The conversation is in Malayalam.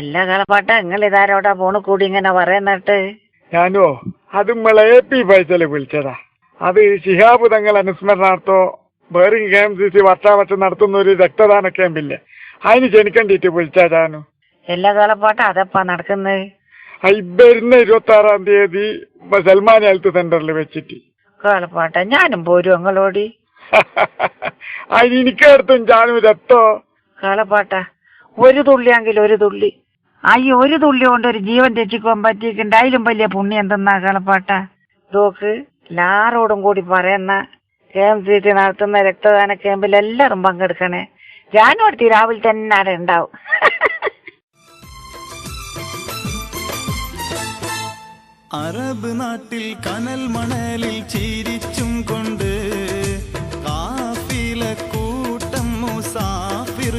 എല്ലാ കളപ്പാട്ട നിങ്ങൾ ഇതാരോടാ ഫോണ് കൂടി ഇങ്ങനെ പറയുന്നിട്ട്? ഞാനോ അത് നമ്മളെ AP ഫൈസല് വിളിച്ചതാ. അത് ശിഹാബ് തങ്ങൾ അനുസ്മരണാർത്ഥോ ബേറിംഗ് KMCC വർഷാവർഷം നടത്തുന്ന ഒരു രക്തദാന ക്യാമ്പില്ലേ, അതിന് ക്ഷണിക്കണ്ടിട്ട് വിളിച്ചാ ഞാനു. എല്ലാ കളപ്പാട്ട അതെപ്പാ നടക്കുന്നത്? വരുന്ന 26-ാം തീയതി സൽമാൻ ഹെൽത്ത് സെന്ററിൽ വെച്ചിട്ട്. കളപ്പാട്ട ഞാനും പോരും നിങ്ങളോടി. അതിന് എനിക്കടുത്തും ഞാനും രക്തോ. കളപ്പാട്ട ഒരു തുള്ളിയെങ്കിൽ ഒരു തുള്ളി, ഈ ഒരു തുള്ളി കൊണ്ട് ഒരു ജീവൻ രക്ഷിക്കാൻ പറ്റിയിട്ടുണ്ട്. അതിലും വലിയ പുണ്യം എന്തെന്നാ കളപ്പാട്ട? നോക്ക്, എല്ലാരോടും കൂടി പറയുന്ന KMCC നടത്തുന്ന രക്തദാന ക്യാമ്പിൽ എല്ലാവരും പങ്കെടുക്കണേ. ഞാനും അടുത്ത് രാവിലെ തന്നെ അവിടെ ഉണ്ടാവും. അറബ് നാട്ടിൽ കനൽ മണലിൽ ചിരിച്ചും കൊണ്ട് കാഫില കൂട്ടം മുസാഫിർ